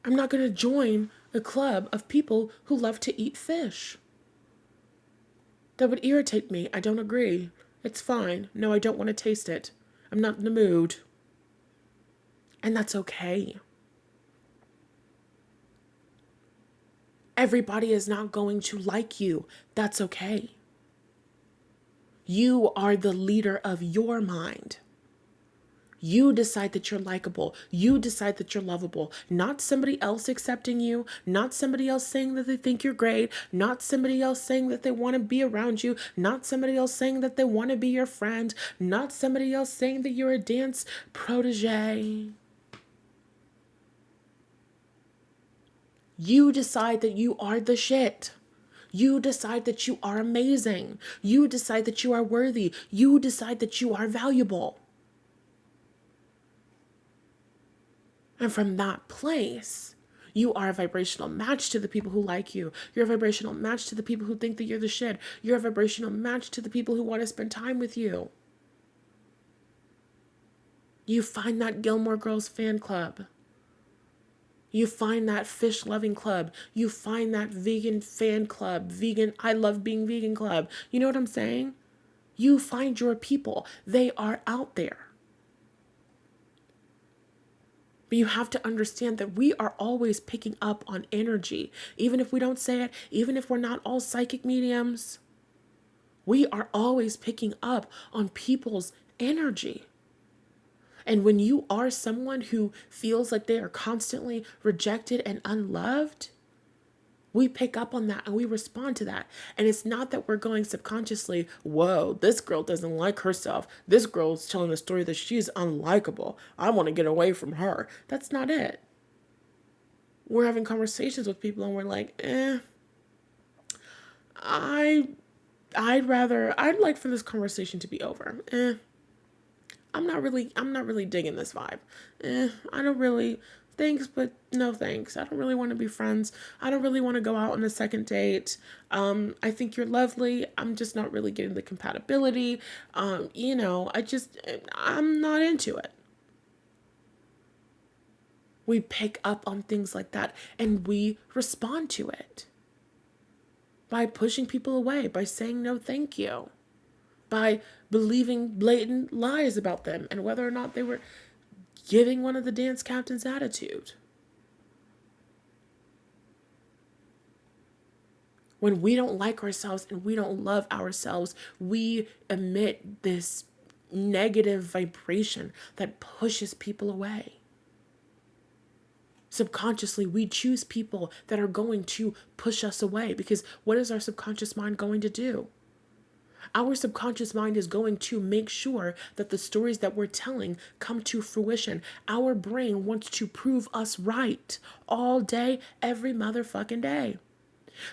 I'm not going to join a club of people who love to eat fish. That would irritate me. I don't agree. It's fine. No, I don't want to taste it. I'm not in the mood. And that's okay. Everybody is not going to like you. That's okay. You are the leader of your mind. You decide that you're likable. You decide that you're lovable. Not somebody else accepting you. Not somebody else saying that they think you're great. Not somebody else saying that they want to be around you. Not somebody else saying that they want to be your friend. Not somebody else saying that you're a dance protege. You decide that you are the shit. You decide that you are amazing. You decide that you are worthy. You decide that you are valuable. And from that place, you are a vibrational match to the people who like you. You're a vibrational match to the people who think that you're the shit. You're a vibrational match to the people who want to spend time with you. You find that Gilmore Girls fan club. You find that fish loving club. You find that vegan fan club. Vegan, I love being vegan club. You know what I'm saying? You find your people. They are out there. But you have to understand that we are always picking up on energy. Even if we don't say it, even if we're not all psychic mediums, we are always picking up on people's energy. And when you are someone who feels like they are constantly rejected and unloved, We pick up on that and we respond to that. And it's not that we're going subconsciously, whoa, this girl doesn't like herself. This girl's telling a story that she's unlikable. I want to get away from her. That's not it. We're having conversations with people and we're like, I I'd like for this conversation to be over. I'm not really digging this vibe. I don't really, thanks, but no thanks. I don't really want to be friends. I don't really want to go out on a second date. I think you're lovely. I'm just not really getting the compatibility. I'm not into it. We pick up on things like that and we respond to it by pushing people away, by saying no thank you, by believing blatant lies about them and whether or not they were giving one of the dance captain's attitude. When we don't like ourselves and we don't love ourselves, we emit this negative vibration that pushes people away. Subconsciously, we choose people that are going to push us away because what is our subconscious mind going to do? Our subconscious mind is going to make sure that the stories that we're telling come to fruition. Our brain wants to prove us right all day, every motherfucking day.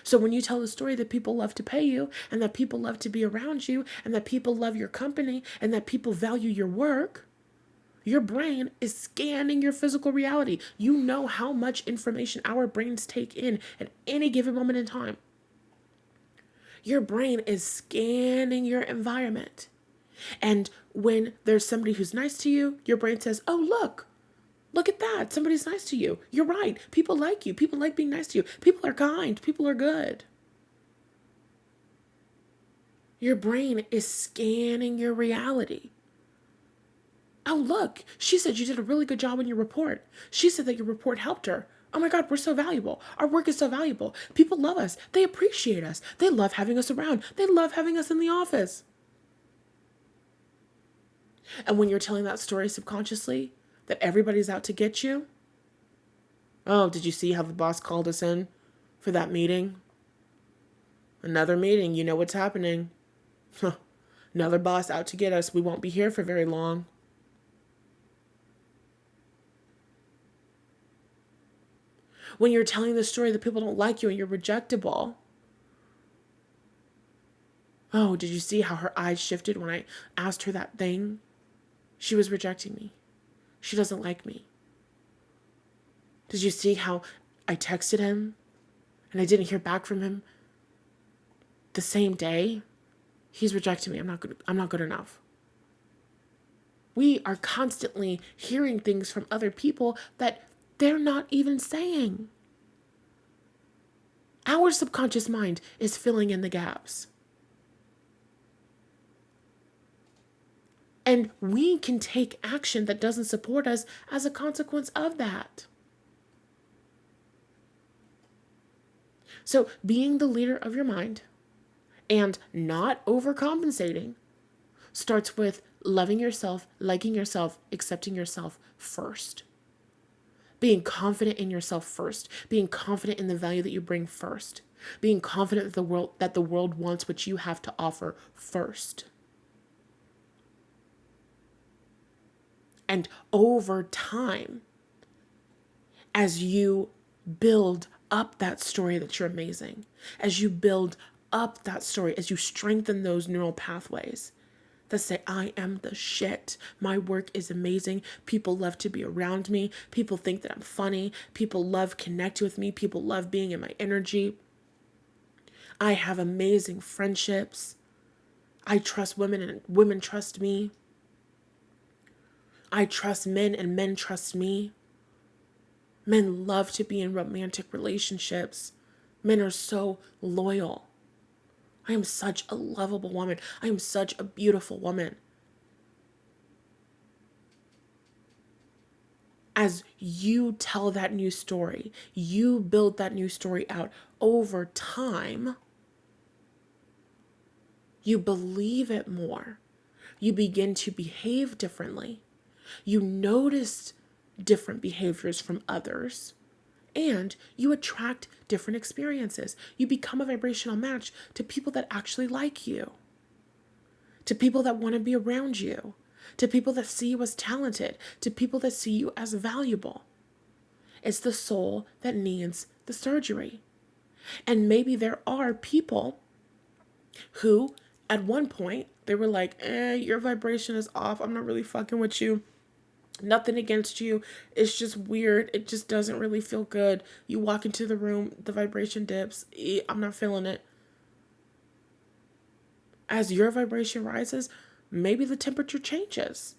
So when you tell a story that people love to pay you and that people love to be around you and that people love your company and that people value your work, your brain is scanning your physical reality. You know how much information our brains take in at any given moment in time. Your brain is scanning your environment. And when there's somebody who's nice to you, your brain says, oh, look at that. Somebody's nice to you. You're right. People like you. People like being nice to you. People are kind. People are good. Your brain is scanning your reality. Oh, look, she said you did a really good job on your report. She said that your report helped her. Oh my God, we're so valuable. Our work is so valuable. People love us. They appreciate us. They love having us around. They love having us in the office. And when you're telling that story subconsciously, that everybody's out to get you, oh, did you see how the boss called us in for that meeting? Another meeting, you know what's happening. Another boss out to get us. We won't be here for very long. When you're telling the story that people don't like you and you're rejectable. Oh, did you see how her eyes shifted when I asked her that thing? She was rejecting me. She doesn't like me. Did you see how I texted him and I didn't hear back from him the same day? He's rejecting me. I'm not good enough. We are constantly hearing things from other people that they're not even saying. Our subconscious mind is filling in the gaps. And we can take action that doesn't support us as a consequence of that. So being the leader of your mind and not overcompensating starts with loving yourself, liking yourself, accepting yourself first. Being confident in yourself first. Being confident in the value that you bring first. Being confident that the world wants what you have to offer first. And over time, as you build up that story that you're amazing, as you build up that story, as you strengthen those neural pathways that say, I am the shit. My work is amazing. People love to be around me. People think that I'm funny. People love connecting with me. People love being in my energy. I have amazing friendships. I trust women and women trust me. I trust men and men trust me. Men love to be in romantic relationships. Men are so loyal. I am such a lovable woman. I am such a beautiful woman. As you tell that new story, you build that new story out over time, you believe it more. You begin to behave differently. You notice different behaviors from others, And you attract different experiences. You become a vibrational match to people that actually like you, to people that want to be around you, to people that see you as talented, to people that see you as valuable. It's the soul that needs the surgery. And maybe there are people who, at one point, they were like, your vibration is off. I'm not really fucking with you. Nothing against you. It's just weird. It just doesn't really feel good. You walk into the room, the vibration dips. I'm not feeling it. As your vibration rises, maybe the temperature changes.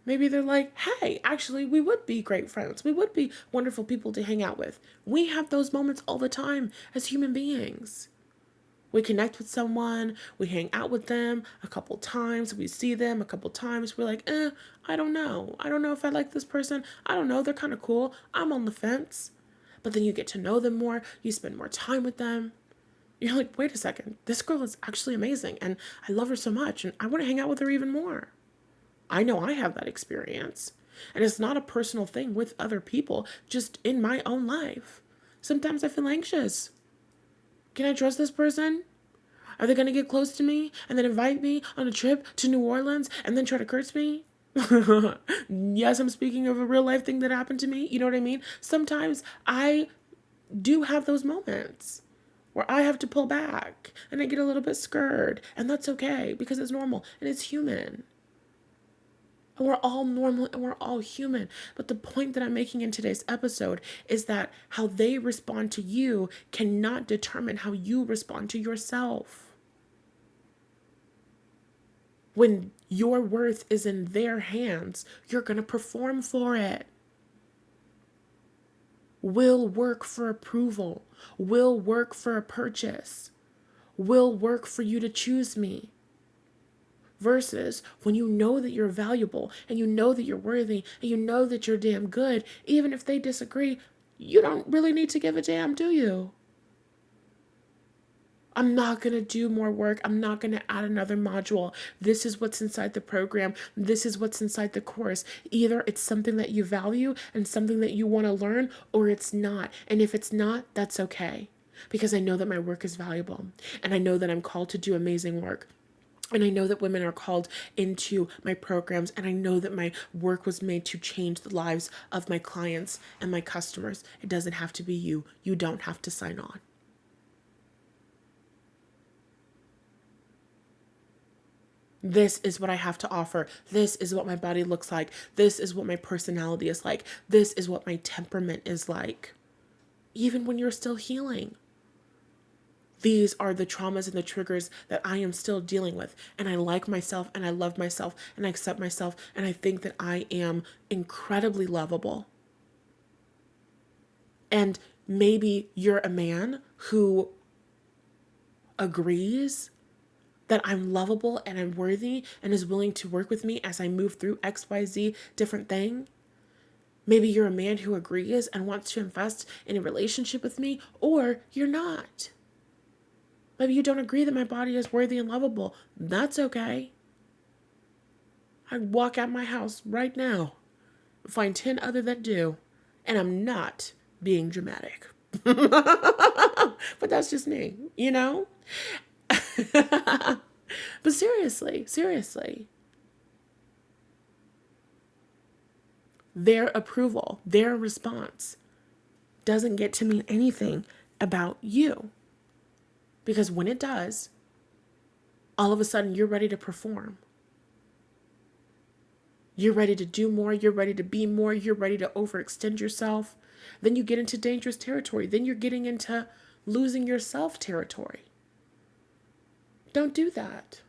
Maybe they're like, hey, actually, we would be great friends. We would be wonderful people to hang out with. We have those moments all the time as human beings. We connect with someone, we hang out with them a couple times, we see them a couple times, we're like, I don't know. I don't know if I like this person. I don't know, they're kind of cool. I'm on the fence. But then you get to know them more, you spend more time with them. You're like, wait a second, this girl is actually amazing and I love her so much and I want to hang out with her even more. I know I have that experience. And it's not a personal thing with other people, just in my own life. Sometimes I feel anxious. Can I trust this person? Are they going to get close to me and then invite me on a trip to New Orleans and then try to curse me? Yes, I'm speaking of a real life thing that happened to me. You know what I mean? Sometimes I do have those moments where I have to pull back and I get a little bit scared. And that's okay because it's normal and it's human. And we're all normal and we're all human. But the point that I'm making in today's episode is that how they respond to you cannot determine how you respond to yourself. When your worth is in their hands, you're going to perform for it. Will work for approval. Will work for a purchase. Will work for you to choose me. Versus when you know that you're valuable and you know that you're worthy and you know that you're damn good, even if they disagree, you don't really need to give a damn, do you? I'm not going to do more work. I'm not going to add another module. This is what's inside the program. This is what's inside the course. Either it's something that you value and something that you want to learn, or it's not. And if it's not, that's okay. Because I know that my work is valuable. And I know that I'm called to do amazing work. And I know that women are called into my programs, and I know that my work was made to change the lives of my clients and my customers. It doesn't have to be you. You don't have to sign on. This is what I have to offer. This is what my body looks like. This is what my personality is like. This is what my temperament is like. Even when you're still healing. These are the traumas and the triggers that I am still dealing with. And I like myself and I love myself and I accept myself. And I think that I am incredibly lovable. And maybe you're a man who agrees that I'm lovable and I'm worthy and is willing to work with me as I move through XYZ different thing. Maybe you're a man who agrees and wants to invest in a relationship with me, or you're not. Maybe you don't agree that my body is worthy and lovable. That's okay. I'd walk out my house right now, find 10 other that do, and I'm not being dramatic. But that's just me, you know? But seriously, their approval, their response doesn't get to mean anything about you. Because when it does, all of a sudden you're ready to perform. You're ready to do more. You're ready to be more. You're ready to overextend yourself. Then you get into dangerous territory. Then you're getting into losing yourself territory. Don't do that.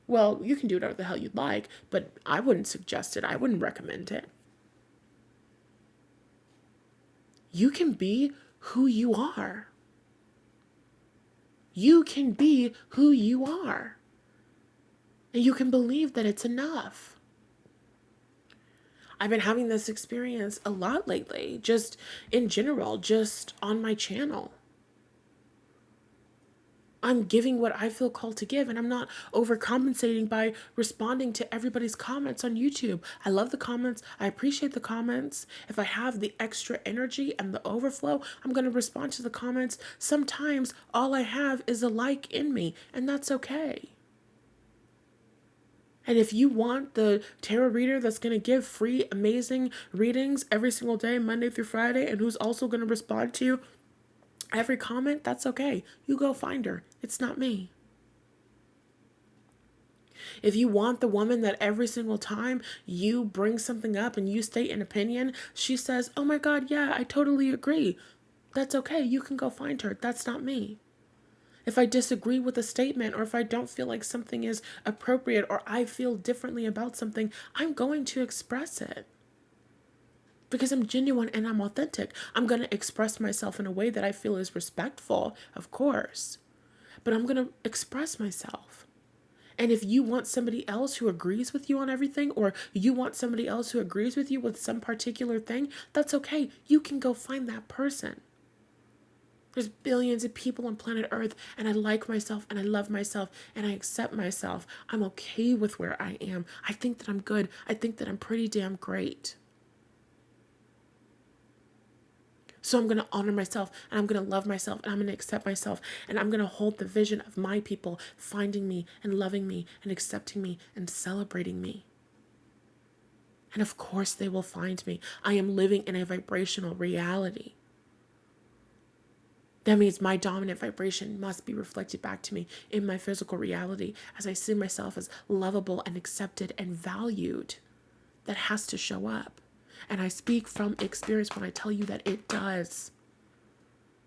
Well, you can do whatever the hell you'd like, but I wouldn't suggest it. I wouldn't recommend it. You can be who you are. You can be who you are. And you can believe that it's enough. I've been having this experience a lot lately, just in general, just on my channel. I'm giving what I feel called to give, and I'm not overcompensating by responding to everybody's comments on YouTube. I love the comments. I appreciate the comments. If I have the extra energy and the overflow, I'm going to respond to the comments. Sometimes all I have is a like in me, and that's okay. And if you want the tarot reader that's going to give free, amazing readings every single day, Monday through Friday, and who's also going to respond to every comment, that's okay. You go find her. It's not me. If you want the woman that every single time you bring something up and you state an opinion, she says, oh my God, yeah, I totally agree. That's okay. You can go find her. That's not me. If I disagree with a statement, or if I don't feel like something is appropriate, or I feel differently about something, I'm going to express it. Because I'm genuine and I'm authentic. I'm going to express myself in a way that I feel is respectful, of course. But I'm going to express myself. And if you want somebody else who agrees with you on everything, or you want somebody else who agrees with you with some particular thing, that's okay. You can go find that person. There's billions of people on planet Earth, and I like myself, and I love myself, and I accept myself. I'm okay with where I am. I think that I'm good. I think that I'm pretty damn great. So I'm going to honor myself, and I'm going to love myself, and I'm going to accept myself, and I'm going to hold the vision of my people finding me and loving me and accepting me and celebrating me. And of course they will find me. I am living in a vibrational reality. That means my dominant vibration must be reflected back to me in my physical reality as I see myself as lovable and accepted and valued. That has to show up. And I speak from experience when I tell you that it does.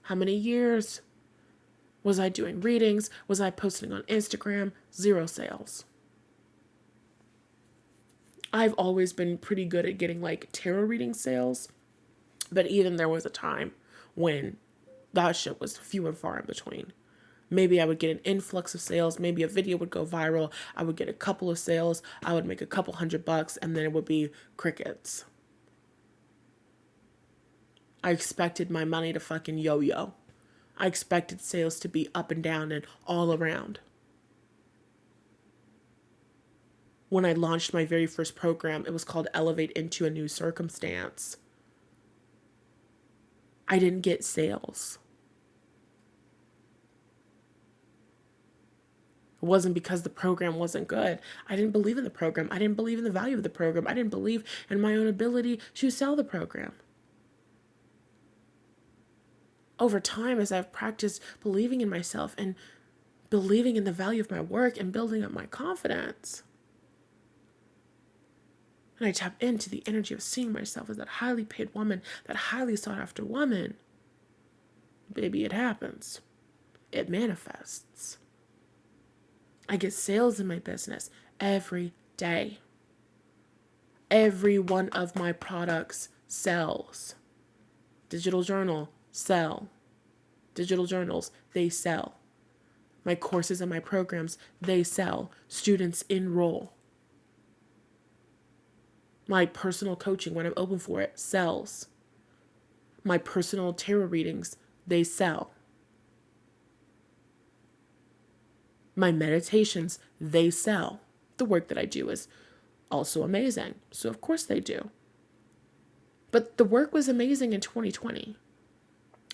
How many years was I doing readings? Was I posting on Instagram? 0 sales. I've always been pretty good at getting like tarot reading sales. But even there was a time when that shit was few and far in between. Maybe I would get an influx of sales. Maybe a video would go viral. I would get a couple of sales. I would make a couple $100, and then it would be crickets. I expected my money to fucking yo-yo. I expected sales to be up and down and all around. When I launched my very first program, it was called Elevate into a New Circumstance. I didn't get sales. It wasn't because the program wasn't good. I didn't believe in the program. I didn't believe in the value of the program. I didn't believe in my own ability to sell the program. Over time, as I've practiced believing in myself and believing in the value of my work and building up my confidence, and I tap into the energy of seeing myself as that highly paid woman, that highly sought after woman, baby, it happens. It manifests. I get sales in my business every day. Every one of my products sells. Digital journal, sell. Digital journals, they sell. My courses and my programs, they sell. Students enroll. My personal coaching, when I'm open for it, sells. My personal tarot readings, they sell. My meditations, they sell. The work that I do is also amazing. So of course they do. But the work was amazing in 2020.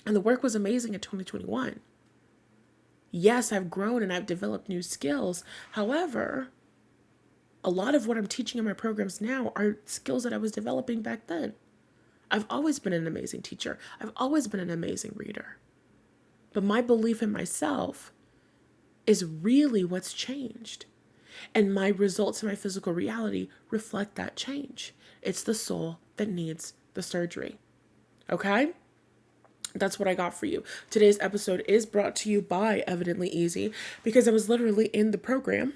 And the work was amazing in 2021. Yes, I've grown and I've developed new skills. However, a lot of what I'm teaching in my programs now are skills that I was developing back then. I've always been an amazing teacher. I've always been an amazing reader. But my belief in myself is really what's changed. And my results in my physical reality reflect that change. It's the soul that needs the surgery. Okay? That's what I got for you. Today's episode is brought to you by Evidently Easy, because I was literally in the program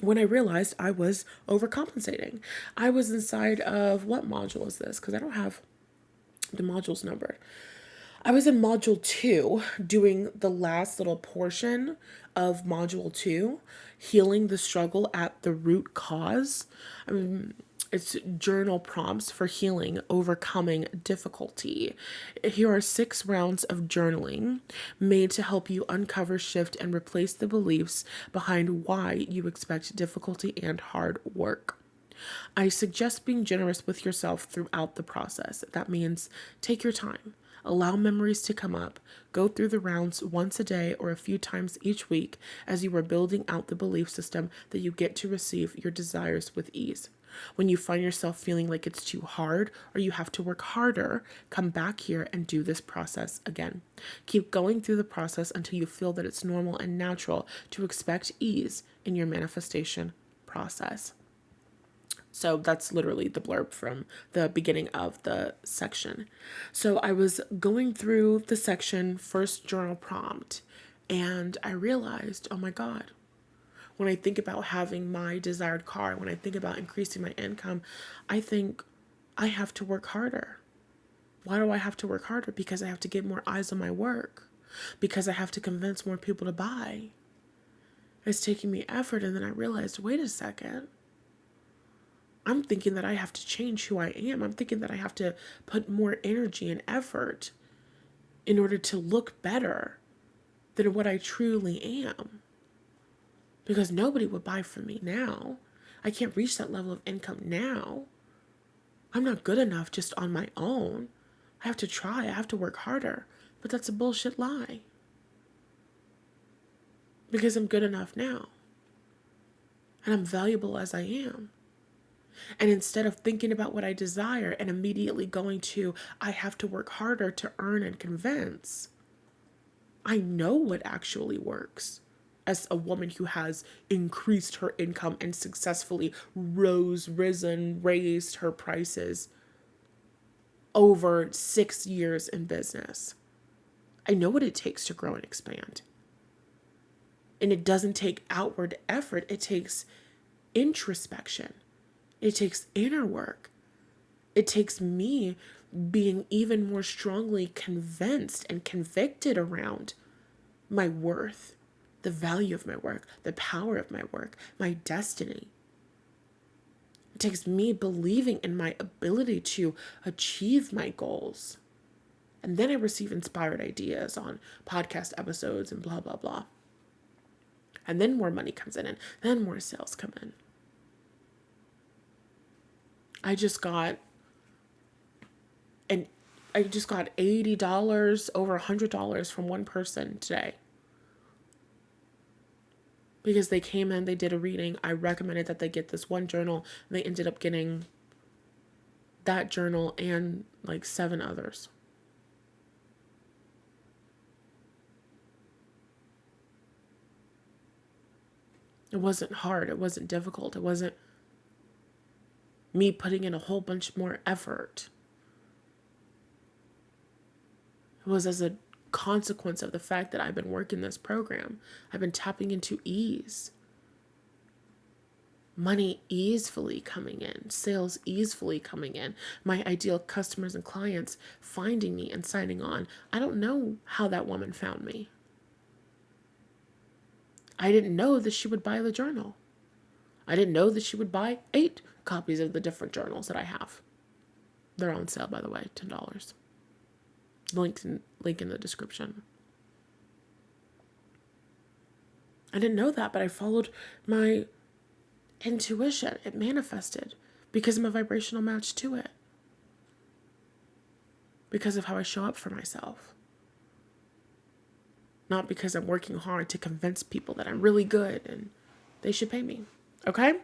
when I realized I was overcompensating. I was inside of, what module is this? Because I don't have the modules numbered. I was in module 2 doing the last little portion of module 2, healing the struggle at the root cause. It's journal prompts for healing, overcoming difficulty. Here are 6 rounds of journaling made to help you uncover, shift, and replace the beliefs behind why you expect difficulty and hard work. I suggest being generous with yourself throughout the process. That means take your time. Allow memories to come up. Go through the rounds once a day or a few times each week as you are building out the belief system that you get to receive your desires with ease. When you find yourself feeling like it's too hard or you have to work harder, come back here and do this process again. Keep going through the process until you feel that it's normal and natural to expect ease in your manifestation process. So that's literally the blurb from the beginning of the section. So I was going through the section, first journal prompt, and I realized, oh my God, when I think about having my desired car, when I think about increasing my income, I think I have to work harder. Why do I have to work harder? Because I have to get more eyes on my work. Because I have to convince more people to buy. It's taking me effort, and then I realized, wait a second. I'm thinking that I have to change who I am. I'm thinking that I have to put more energy and effort in order to look better than what I truly am. Because nobody would buy from me now. I can't reach that level of income now. I'm not good enough just on my own. I have to try. I have to work harder. But that's a bullshit lie. Because I'm good enough now. And I'm valuable as I am. And instead of thinking about what I desire and immediately going to, I have to work harder to earn and convince, I know what actually works. As a woman who has increased her income and successfully raised her prices over 6 years in business. I know what it takes to grow and expand. And it doesn't take outward effort. It takes introspection. It takes inner work. It takes me being even more strongly convinced and convicted around my worth, the value of my work, the power of my work, my destiny. It takes me believing in my ability to achieve my goals. And then I receive inspired ideas on podcast episodes and blah, blah, blah. And then more money comes in and then more sales come in. I just got $80, over $100 from one person today. Because they came in, they did a reading. I recommended that they get this one journal, and they ended up getting that journal and like 7 others. It wasn't hard. It wasn't difficult. It wasn't me putting in a whole bunch more effort. It was as a consequence of the fact that I've been working this program. I've been tapping into ease. Money easily coming in, sales easily coming in, my ideal customers and clients finding me and signing on. I don't know how that woman found me. I didn't know that she would buy the journal. I didn't know that she would buy 8 copies of the different journals that I have. They're on sale, by the way, $10. Link in the description. I didn't know that, but I followed my intuition. It manifested because I'm a vibrational match to it. Because of how I show up for myself. Not because I'm working hard to convince people that I'm really good and they should pay me. Okay?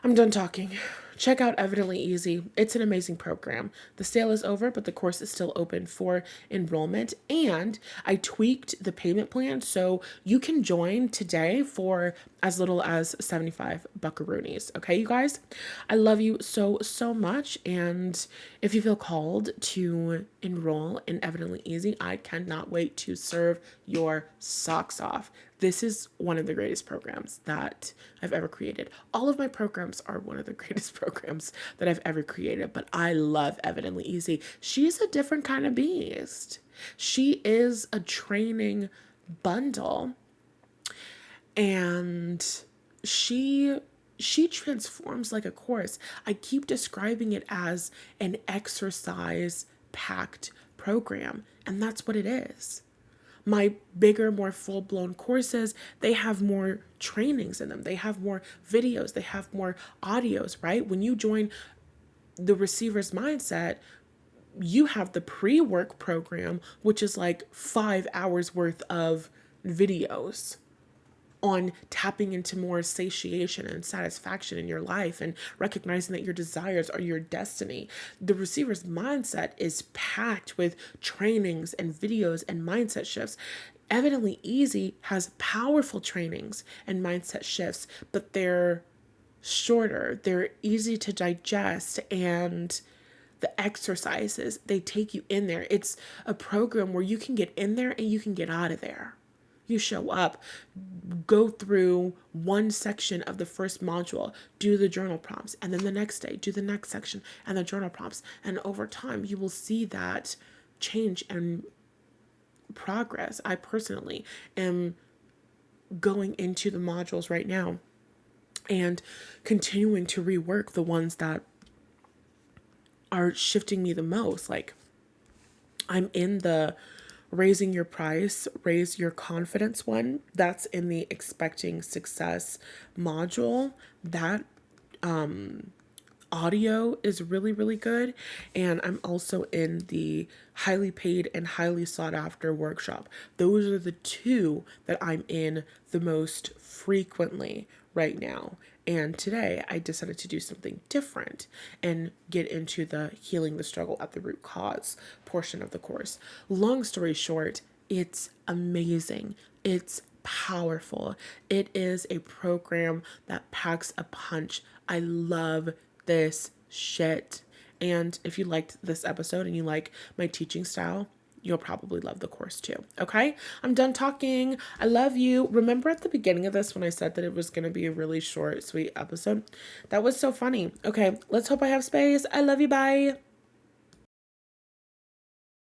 I'm done talking. Check out Evidently Easy. It's an amazing program. The sale is over, but the course is still open for enrollment. And I tweaked the payment plan so you can join today for as little as 75 buckaroonies. Okay, you guys? I love you so, so much. And if you feel called to enroll in Evidently Easy, I cannot wait to serve your socks off. This is one of the greatest programs that I've ever created. All of my programs are one of the greatest programs that I've ever created, but I love Evidently Easy. She's a different kind of beast. She is a training bundle, and she she transforms like a course. I keep describing it as an exercise packed program, and that's what it is. My bigger, more full blown courses, they have more trainings in them. They have more videos. They have more audios, right? When you join the receiver's mindset, you have the pre work program, which is like 5 hours worth of videos on tapping into more satiation and satisfaction in your life and recognizing that your desires are your destiny. The receiver's mindset is packed with trainings and videos and mindset shifts. Evidently Easy has powerful trainings and mindset shifts, but they're shorter, they're easy to digest, and the exercises, they take you in there. It's a program where you can get in there and you can get out of there. You show up, go through one section of the first module, do the journal prompts, and then the next day, do the next section and the journal prompts. And over time, you will see that change and progress. I personally am going into the modules right now and continuing to rework the ones that are shifting me the most. Like, I'm in the raising your price, raise your confidence one. That's in the expecting success module. That audio is really, really good. And I'm also in the highly paid and highly sought after workshop. Those are the two that I'm in the most frequently right now. And today I decided to do something different and get into the healing the struggle at the root cause portion of the course. Long story short, it's amazing. It's powerful. It is a program that packs a punch. I love this shit. And if you liked this episode and you like my teaching style, you'll probably love the course too. Okay, I'm done talking. I love you. Remember at the beginning of this when I said that it was going to be a really short, sweet episode? That was so funny. Okay, let's hope I have space. I love you. Bye.